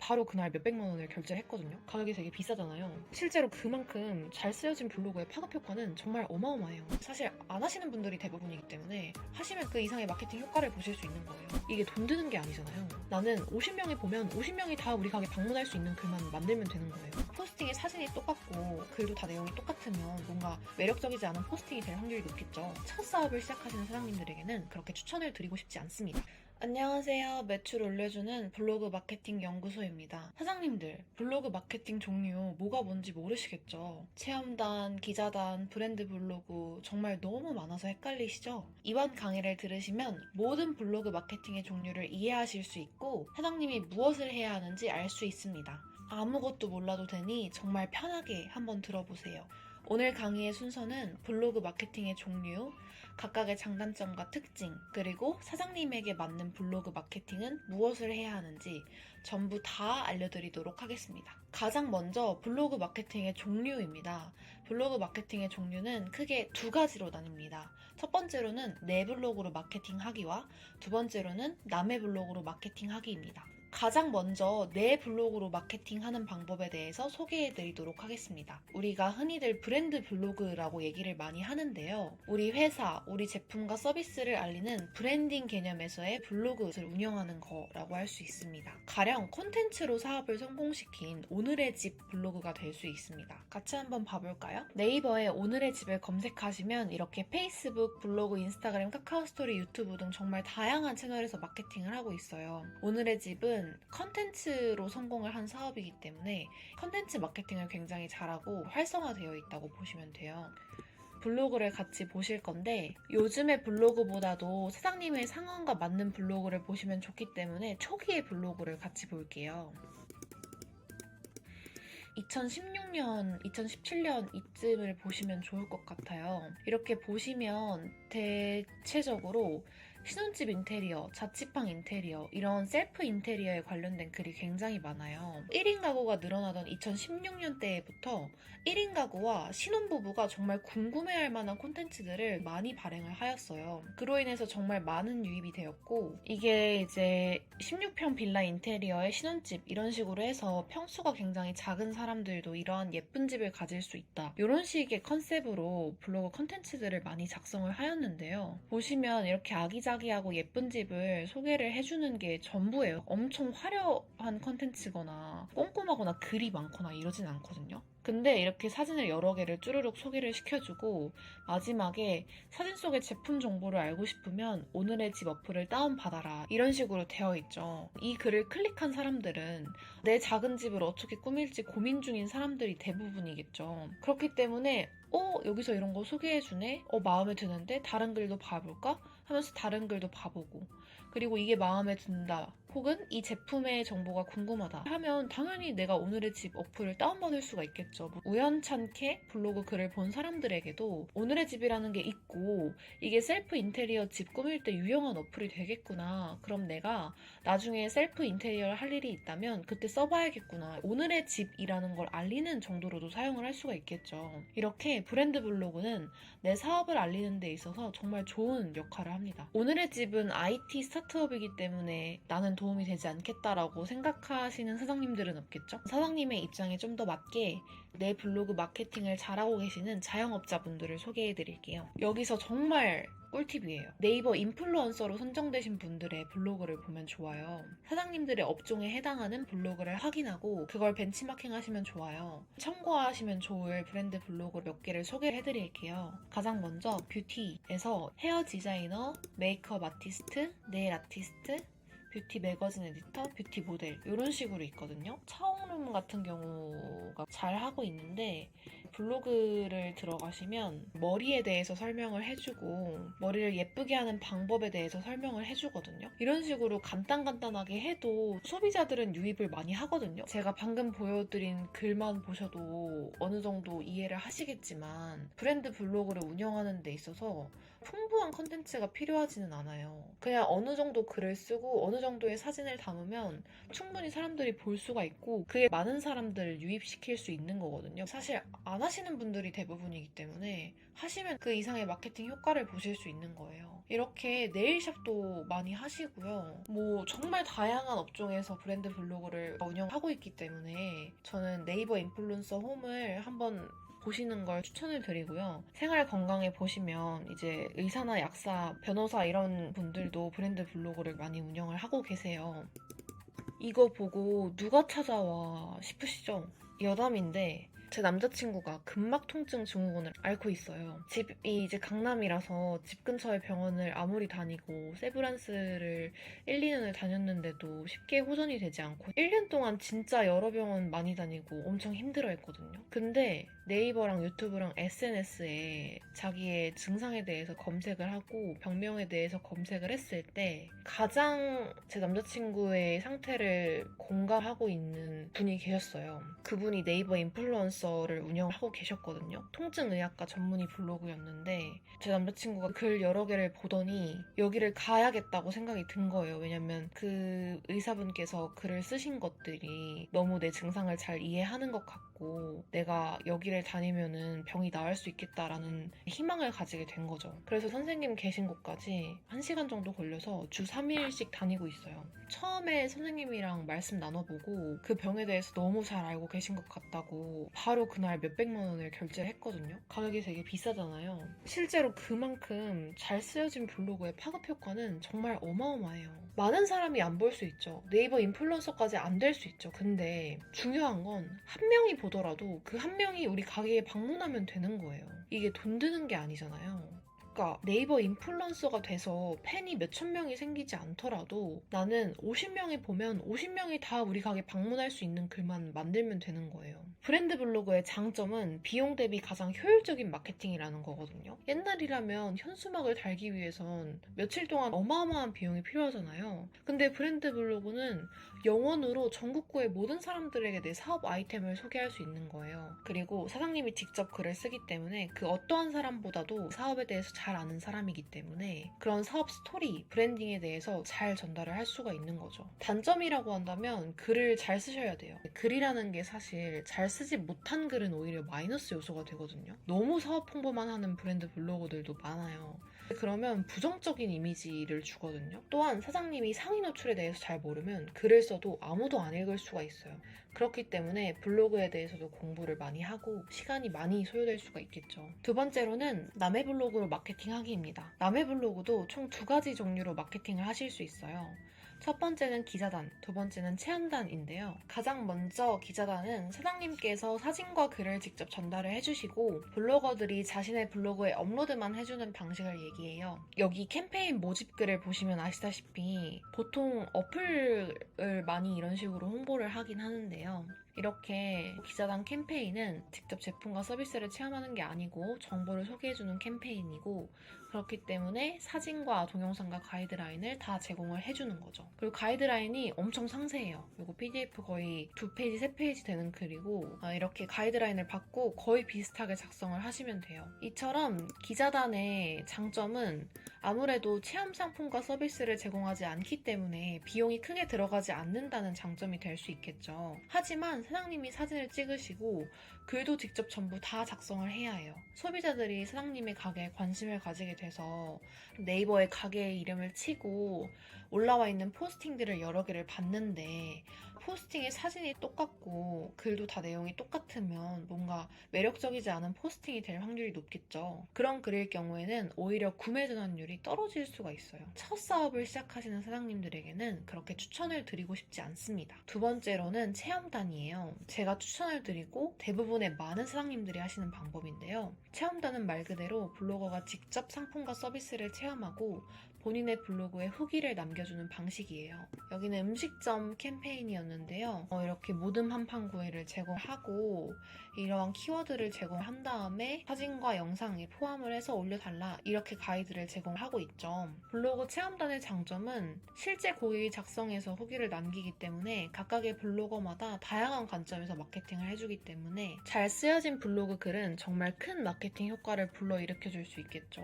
바로 그날 몇백만 원을 결제를 했거든요. 가격이 되게 비싸잖아요. 실제로 그만큼 잘 쓰여진 블로그의 파급 효과는 정말 어마어마해요. 사실 안 하시는 분들이 대부분이기 때문에 하시면 그 이상의 마케팅 효과를 보실 수 있는 거예요. 이게 돈 드는 게 아니잖아요. 나는 50명이 보면 50명이 다 우리 가게 방문할 수 있는 글만 만들면 되는 거예요. 포스팅의 사진이 똑같고 글도 다 내용이 똑같으면 뭔가 매력적이지 않은 포스팅이 될 확률이 높겠죠. 첫 사업을 시작하시는 사장님들에게는 그렇게 추천을 드리고 싶지 않습니다. 안녕하세요. 매출 올려주는 블로그 마케팅 연구소입니다. 사장님들, 블로그 마케팅 종류 뭐가 뭔지 모르시겠죠? 체험단, 기자단, 브랜드 블로그 정말 너무 많아서 헷갈리시죠? 이번 강의를 들으시면 모든 블로그 마케팅의 종류를 이해하실 수 있고 사장님이 무엇을 해야 하는지 알 수 있습니다. 아무것도 몰라도 되니 정말 편하게 한번 들어보세요. 오늘 강의의 순서는 블로그 마케팅의 종류, 각각의 장단점과 특징, 그리고 사장님에게 맞는 블로그 마케팅은 무엇을 해야 하는지 전부 다 알려드리도록 하겠습니다. 가장 먼저 블로그 마케팅의 종류입니다. 블로그 마케팅의 종류는 크게 두 가지로 나뉩니다. 첫 번째로는 내 블로그로 마케팅하기와 두 번째로는 남의 블로그로 마케팅하기입니다. 가장 먼저 내 블로그로 마케팅하는 방법에 대해서 소개해드리도록 하겠습니다. 우리가 흔히들 브랜드 블로그라고 얘기를 많이 하는데요. 우리 회사, 우리 제품과 서비스를 알리는 브랜딩 개념에서의 블로그를 운영하는 거라고 할 수 있습니다. 가령 콘텐츠로 사업을 성공시킨 오늘의 집 블로그가 될 수 있습니다. 같이 한번 봐볼까요? 네이버에 오늘의 집을 검색하시면 이렇게 페이스북, 블로그, 인스타그램, 카카오스토리, 유튜브 등 정말 다양한 채널에서 마케팅을 하고 있어요. 오늘의 집은 컨텐츠로 성공을 한 사업이기 때문에 컨텐츠 마케팅을 굉장히 잘하고 활성화되어 있다고 보시면 돼요. 블로그를 같이 보실 건데 요즘의 블로그보다도 사장님의 상황과 맞는 블로그를 보시면 좋기 때문에 초기의 블로그를 같이 볼게요. 2016년, 2017년 이쯤을 보시면 좋을 것 같아요. 이렇게 보시면 대체적으로 신혼집 인테리어, 자취방 인테리어, 이런 셀프 인테리어에 관련된 글이 굉장히 많아요. 1인 가구가 늘어나던 2016년대부터 1인 가구와 신혼부부가 정말 궁금해할 만한 콘텐츠들을 많이 발행을 하였어요. 그로 인해서 정말 많은 유입이 되었고 이게 이제 16평 빌라 인테리어의 신혼집 이런 식으로 해서 평수가 굉장히 작은 사람들도 이러한 예쁜 집을 가질 수 있다. 이런 식의 컨셉으로 블로그 콘텐츠들을 많이 작성을 하였는데요. 보시면 이렇게 아기자기하고 예쁜 집을 소개를 해주는 게 전부예요. 엄청 화려한 컨텐츠거나 꼼꼼하거나 글이 많거나 이러진 않거든요. 근데 이렇게 사진을 여러 개를 쭈루룩 소개를 시켜주고 마지막에 사진 속의 제품 정보를 알고 싶으면 오늘의 집 어플을 다운받아라 이런 식으로 되어 있죠. 이 글을 클릭한 사람들은 내 작은 집을 어떻게 꾸밀지 고민 중인 사람들이 대부분이겠죠. 그렇기 때문에 여기서 이런 거 소개해주네? 마음에 드는데? 다른 글도 봐볼까? 하면서 다른 글도 봐보고 그리고 이게 마음에 든다 혹은 이 제품의 정보가 궁금하다 하면 당연히 내가 오늘의 집 어플을 다운받을 수가 있겠죠. 우연찮게 블로그 글을 본 사람들에게도 오늘의 집이라는 게 있고 이게 셀프 인테리어 집 꾸밀 때 유용한 어플이 되겠구나. 그럼 내가 나중에 셀프 인테리어를 할 일이 있다면 그때 써봐야겠구나. 오늘의 집이라는 걸 알리는 정도로도 사용을 할 수가 있겠죠. 이렇게 브랜드 블로그는 내 사업을 알리는 데 있어서 정말 좋은 역할을 합니다. 오늘의 집은 IT 스타트업이기 때문에 나는 도움이 되지 않겠다라고 생각하시는 사장님들은 없겠죠? 사장님의 입장에 좀 더 맞게 내 블로그 마케팅을 잘하고 계시는 자영업자분들을 소개해드릴게요. 여기서 정말 꿀팁이에요. 네이버 인플루언서로 선정되신 분들의 블로그를 보면 좋아요. 사장님들의 업종에 해당하는 블로그를 확인하고 그걸 벤치마킹 하시면 좋아요. 참고하시면 좋을 브랜드 블로그 몇 개를 소개해드릴게요. 가장 먼저 뷰티에서 헤어 디자이너, 메이크업 아티스트, 네일 아티스트, 뷰티 매거진 에디터, 뷰티 모델 이런 식으로 있거든요. 차홍룸 같은 경우가 잘 하고 있는데 블로그를 들어가시면 머리에 대해서 설명을 해주고 머리를 예쁘게 하는 방법에 대해서 설명을 해주거든요. 이런 식으로 간단하게 해도 소비자들은 유입을 많이 하거든요. 제가 방금 보여드린 글만 보셔도 어느 정도 이해를 하시겠지만 브랜드 블로그를 운영하는 데 있어서 풍부한 컨텐츠가 필요하지는 않아요. 그냥 어느 정도 글을 쓰고 어느 정도의 사진을 담으면 충분히 사람들이 볼 수가 있고 그게 많은 사람들을 유입시킬 수 있는 거거든요. 사실 안 하시는 분들이 대부분이기 때문에 하시면 그 이상의 마케팅 효과를 보실 수 있는 거예요. 이렇게 네일샵도 많이 하시고요. 뭐 정말 다양한 업종에서 브랜드 블로그를 운영하고 있기 때문에 저는 네이버 인플루언서 홈을 한번 보시는 걸 추천을 드리고요. 생활 건강에 보시면 이제 의사나 약사, 변호사 이런 분들도 브랜드 블로그를 많이 운영을 하고 계세요. 이거 보고 누가 찾아와 싶으시죠? 여담인데 제 남자친구가 근막 통증 증후군을 앓고 있어요. 집이 이제 강남이라서 집 근처의 병원을 아무리 다니고 세브란스를 1, 2년을 다녔는데도 쉽게 호전이 되지 않고 1년 동안 진짜 여러 병원 많이 다니고 엄청 힘들어 했거든요. 근데 네이버랑 유튜브랑 SNS에 자기의 증상에 대해서 검색을 하고 병명에 대해서 검색을 했을 때 가장 제 남자친구의 상태를 공감하고 있는 분이 계셨어요. 그분이 네이버 인플루언서를 운영하고 계셨거든요. 통증의학과 전문의 블로그였는데 제 남자친구가 글 여러 개를 보더니 여기를 가야겠다고 생각이 든 거예요. 왜냐면 그 의사분께서 글을 쓰신 것들이 너무 내 증상을 잘 이해하는 것 같고 내가 여기를 다니면은 병이 나을 수 있겠다라는 희망을 가지게 된 거죠. 그래서 선생님 계신 곳까지 1시간 정도 걸려서 주 3일씩 다니고 있어요. 처음에 선생님이랑 말씀 나눠보고 그 병에 대해서 너무 잘 알고 계신 것 같다고 바로 그날 몇백만 원을 결제를 했거든요. 가격이 되게 비싸잖아요. 실제로 그만큼 잘 쓰여진 블로그의 파급 효과는 정말 어마어마해요. 많은 사람이 안 볼 수 있죠. 네이버 인플루언서까지 안 될 수 있죠. 근데 중요한 건 한 명이 보더라도 그 한 명이 우리 가게에 방문하면 되는 거예요. 이게 돈 드는 게 아니잖아요. 그러니까 네이버 인플루언서가 돼서 팬이 몇천 명이 생기지 않더라도 나는 50명이 보면 50명이 다 우리 가게 방문할 수 있는 글만 만들면 되는 거예요. 브랜드 블로그의 장점은 비용 대비 가장 효율적인 마케팅이라는 거거든요. 옛날이라면 현수막을 달기 위해선 며칠 동안 어마어마한 비용이 필요하잖아요. 근데 브랜드 블로그는 영원으로 전국구의 모든 사람들에게 내 사업 아이템을 소개할 수 있는 거예요. 그리고 사장님이 직접 글을 쓰기 때문에 그 어떠한 사람보다도 사업에 대해서 잘 아는 사람이기 때문에 그런 사업 스토리, 브랜딩에 대해서 잘 전달을 할 수가 있는 거죠. 단점이라고 한다면 글을 잘 쓰셔야 돼요. 글이라는 게 사실 잘 쓰지 못한 글은 오히려 마이너스 요소가 되거든요. 너무 사업 홍보만 하는 브랜드 블로거들도 많아요. 그러면 부정적인 이미지를 주거든요. 또한 사장님이 상위 노출에 대해서 잘 모르면 글을 써도 아무도 안 읽을 수가 있어요. 그렇기 때문에 블로그에 대해서도 공부를 많이 하고 시간이 많이 소요될 수가 있겠죠. 두 번째로는 남의 블로그로 마케팅하기입니다. 남의 블로그도 총 2가지 종류로 마케팅을 하실 수 있어요. 첫 번째는 기자단, 두 번째는 체험단인데요. 가장 먼저 기자단은 사장님께서 사진과 글을 직접 전달을 해주시고 블로거들이 자신의 블로그에 업로드만 해주는 방식을 얘기해요. 여기 캠페인 모집글을 보시면 아시다시피 보통 어플을 많이 이런 식으로 홍보를 하긴 하는데요. 이렇게 기자단 캠페인은 직접 제품과 서비스를 체험하는 게 아니고 정보를 소개해주는 캠페인이고 그렇기 때문에 사진과 동영상과 가이드라인을 다 제공을 해주는 거죠. 그리고 가이드라인이 엄청 상세해요. 이거 PDF 거의 2페이지, 3페이지 되는 글이고 이렇게 가이드라인을 받고 거의 비슷하게 작성을 하시면 돼요. 이처럼 기자단의 장점은 아무래도 체험 상품과 서비스를 제공하지 않기 때문에 비용이 크게 들어가지 않는다는 장점이 될 수 있겠죠. 하지만 사장님이 사진을 찍으시고 글도 직접 전부 다 작성을 해야 해요. 소비자들이 사장님의 가게에 관심을 가지게 돼서 네이버에 가게의 이름을 치고 올라와 있는 포스팅들을 여러 개를 봤는데 포스팅의 사진이 똑같고 글도 다 내용이 똑같으면 뭔가 매력적이지 않은 포스팅이 될 확률이 높겠죠. 그런 글일 경우에는 오히려 구매 전환율이 떨어질 수가 있어요. 첫 사업을 시작하시는 사장님들에게는 그렇게 추천을 드리고 싶지 않습니다. 두 번째로는 체험단이에요. 제가 추천을 드리고 대부분의 많은 사장님들이 하시는 방법인데요. 체험단은 말 그대로 블로거가 직접 상품과 서비스를 체험하고 본인의 블로그에 후기를 남겨주는 방식이에요. 여기는 음식점 캠페인이었는데요. 이렇게 모듬 한판 구이를 제공하고 이러한 키워드를 제공한 다음에 사진과 영상에 포함을 해서 올려달라 이렇게 가이드를 제공하고 있죠. 블로그 체험단의 장점은 실제 고객이 작성해서 후기를 남기기 때문에 각각의 블로거마다 다양한 관점에서 마케팅을 해주기 때문에 잘 쓰여진 블로그 글은 정말 큰 마케팅 효과를 불러일으켜 줄 수 있겠죠.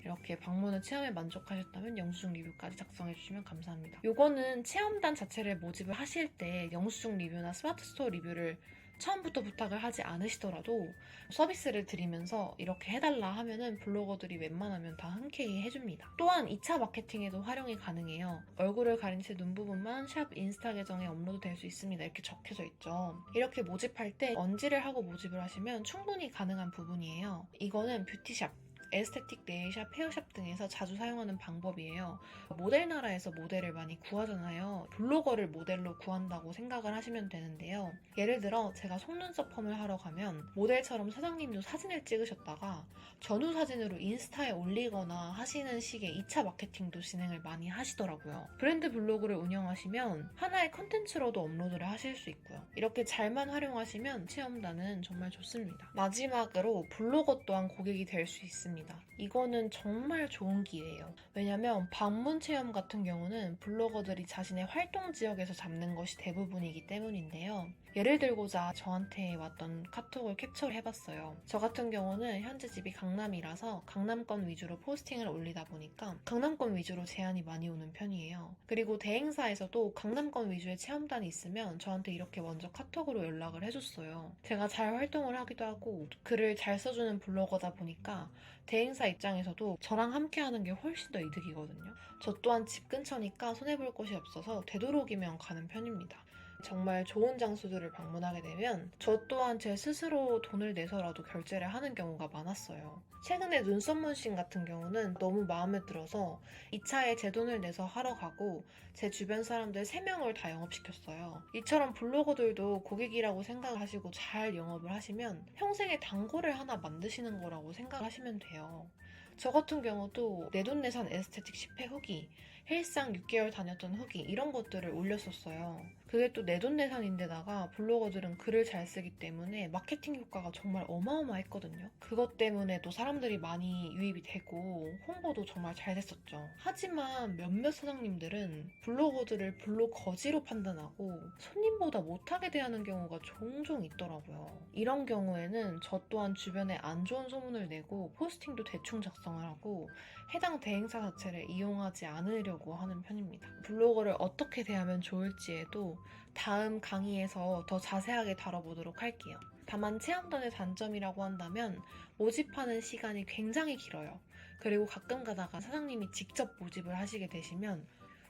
이렇게 방문을 체험에 만족하셨다면 영수증 리뷰까지 작성해주시면 감사합니다. 요거는 체험단 자체를 모집을 하실 때 영수증 리뷰나 스마트 스토어 리뷰를 처음부터 부탁을 하지 않으시더라도 서비스를 드리면서 이렇게 해달라 하면은 블로거들이 웬만하면 다 흔쾌히 해줍니다. 또한 2차 마케팅에도 활용이 가능해요. 얼굴을 가린 채 눈 부분만 샵 인스타 계정에 업로드 될 수 있습니다. 이렇게 적혀져 있죠. 이렇게 모집할 때 언지를 하고 모집을 하시면 충분히 가능한 부분이에요. 이거는 뷰티샵, 에스테틱 네일샵, 헤어샵 등에서 자주 사용하는 방법이에요. 모델 나라에서 모델을 많이 구하잖아요. 블로거를 모델로 구한다고 생각을 하시면 되는데요. 예를 들어 제가 속눈썹 펌을 하러 가면 모델처럼 사장님도 사진을 찍으셨다가 전후 사진으로 인스타에 올리거나 하시는 식의 2차 마케팅도 진행을 많이 하시더라고요. 브랜드 블로그를 운영하시면 하나의 컨텐츠로도 업로드를 하실 수 있고요. 이렇게 잘만 활용하시면 체험단은 정말 좋습니다. 마지막으로 블로거 또한 고객이 될 수 있습니다. 이거는 정말 좋은 기회예요. 왜냐면 방문 체험 같은 경우는 블로거들이 자신의 활동 지역에서 잡는 것이 대부분이기 때문인데요. 예를 들고자 저한테 왔던 카톡을 캡처를 해봤어요. 저 같은 경우는 현재 집이 강남이라서 강남권 위주로 포스팅을 올리다 보니까 강남권 위주로 제안이 많이 오는 편이에요. 그리고 대행사에서도 강남권 위주의 체험단이 있으면 저한테 이렇게 먼저 카톡으로 연락을 해줬어요. 제가 잘 활동을 하기도 하고 글을 잘 써주는 블로거다 보니까 대행사 입장에서도 저랑 함께하는 게 훨씬 더 이득이거든요. 저 또한 집 근처니까 손해볼 곳이 없어서 되도록이면 가는 편입니다. 정말 좋은 장소들을 방문하게 되면 저 또한 제 스스로 돈을 내서라도 결제를 하는 경우가 많았어요. 최근에 눈썹 문신 같은 경우는 너무 마음에 들어서 2차에 제 돈을 내서 하러 가고 제 주변 사람들 3명을 다 영업시켰어요. 이처럼 블로거들도 고객이라고 생각하시고 잘 영업을 하시면 평생의 단골을 하나 만드시는 거라고 생각하시면 돼요. 저 같은 경우도 내돈내산 에스테틱 10회 후기, 헬스장 6개월 다녔던 후기 이런 것들을 올렸었어요. 그게 또 내돈내산인데다가 블로거들은 글을 잘 쓰기 때문에 마케팅 효과가 정말 어마어마했거든요. 그것 때문에 또 사람들이 많이 유입이 되고 홍보도 정말 잘 됐었죠. 하지만 몇몇 사장님들은 블로거들을 블로거지로 판단하고 손님보다 못하게 대하는 경우가 종종 있더라고요. 이런 경우에는 저 또한 주변에 안 좋은 소문을 내고 포스팅도 대충 작성을 하고 해당 대행사 자체를 이용하지 않으려고 하는 편입니다. 블로거를 어떻게 대하면 좋을지에도 다음 강의에서 더 자세하게 다뤄보도록 할게요. 다만 체험단의 단점이라고 한다면 모집하는 시간이 굉장히 길어요. 그리고 가끔 가다가 사장님이 직접 모집을 하시게 되시면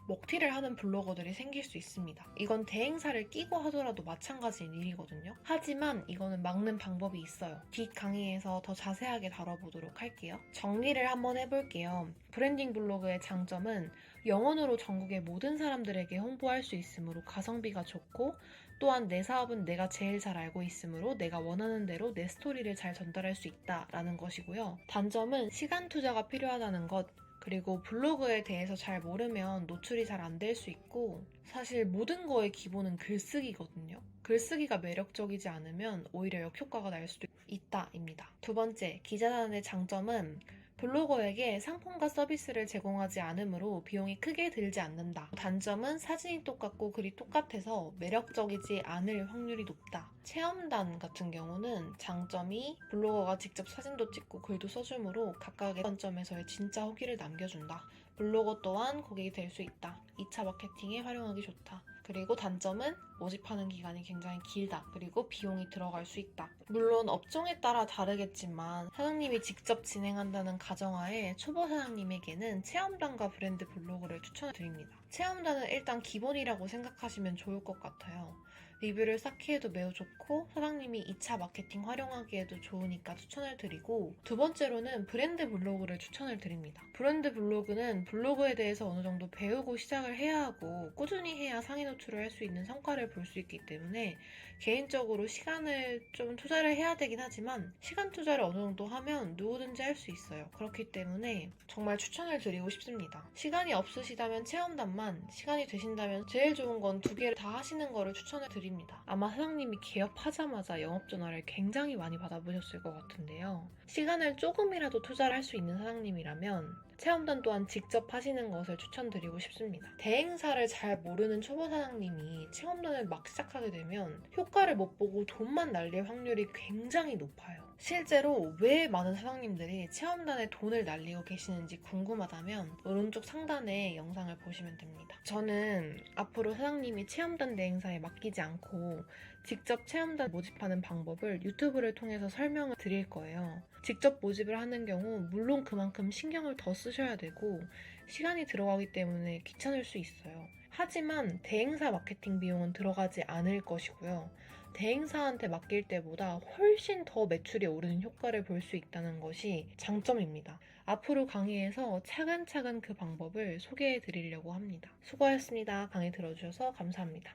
먹튀를 하는 블로거들이 생길 수 있습니다. 이건 대행사를 끼고 하더라도 마찬가지인 일이거든요. 하지만 이거는 막는 방법이 있어요. 뒷 강의에서 더 자세하게 다뤄보도록 할게요. 정리를 한번 해볼게요. 브랜딩 블로그의 장점은 영어로 전국의 모든 사람들에게 홍보할 수 있으므로 가성비가 좋고 또한 내 사업은 내가 제일 잘 알고 있으므로 내가 원하는 대로 내 스토리를 잘 전달할 수 있다라는 것이고요. 단점은 시간 투자가 필요하다는 것, 그리고 블로그에 대해서 잘 모르면 노출이 잘 안 될 수 있고 사실 모든 거의 기본은 글쓰기거든요. 글쓰기가 매력적이지 않으면 오히려 역효과가 날 수도 있다입니다. 두 번째, 기자단의 장점은 블로거에게 상품과 서비스를 제공하지 않으므로 비용이 크게 들지 않는다. 단점은 사진이 똑같고 글이 똑같아서 매력적이지 않을 확률이 높다. 체험단 같은 경우는 장점이 블로거가 직접 사진도 찍고 글도 써주므로 각각의 관점에서의 진짜 후기를 남겨준다. 블로거 또한 고객이 될 수 있다. 2차 마케팅에 활용하기 좋다. 그리고 단점은 모집하는 기간이 굉장히 길다. 그리고 비용이 들어갈 수 있다. 물론 업종에 따라 다르겠지만 사장님이 직접 진행한다는 가정하에 초보 사장님에게는 체험단과 브랜드 블로그를 추천드립니다. 체험단은 일단 기본이라고 생각하시면 좋을 것 같아요. 리뷰를 쌓기에도 매우 좋고 사장님이 2차 마케팅 활용하기에도 좋으니까 추천을 드리고 두 번째로는 브랜드 블로그를 추천을 드립니다. 브랜드 블로그는 블로그에 대해서 어느 정도 배우고 시작을 해야 하고 꾸준히 해야 상위 노출을 할 수 있는 성과를 볼 수 있기 때문에 개인적으로 시간을 좀 투자를 해야 되긴 하지만 시간 투자를 어느 정도 하면 누구든지 할 수 있어요. 그렇기 때문에 정말 추천을 드리고 싶습니다. 시간이 없으시다면 체험단만, 시간이 되신다면 제일 좋은 건 두 개를 다 하시는 거를 추천을 드립니다. 아마 사장님이 개업하자마자 영업 전화를 굉장히 많이 받아보셨을 것 같은데요. 시간을 조금이라도 투자를 할 수 있는 사장님이라면 체험단 또한 직접 하시는 것을 추천드리고 싶습니다. 대행사를 잘 모르는 초보 사장님이 체험단을 막 시작하게 되면 효과를 못 보고 돈만 날릴 확률이 굉장히 높아요. 실제로 왜 많은 사장님들이 체험단에 돈을 날리고 계시는지 궁금하다면 오른쪽 상단에 영상을 보시면 됩니다. 저는 앞으로 사장님이 체험단 대행사에 맡기지 않고 직접 체험단 모집하는 방법을 유튜브를 통해서 설명을 드릴 거예요. 직접 모집을 하는 경우 물론 그만큼 신경을 더 쓰셔야 되고 시간이 들어가기 때문에 귀찮을 수 있어요. 하지만 대행사 마케팅 비용은 들어가지 않을 것이고요. 대행사한테 맡길 때보다 훨씬 더 매출이 오르는 효과를 볼 수 있다는 것이 장점입니다. 앞으로 강의에서 차근차근 그 방법을 소개해 드리려고 합니다. 수고하셨습니다. 강의 들어주셔서 감사합니다.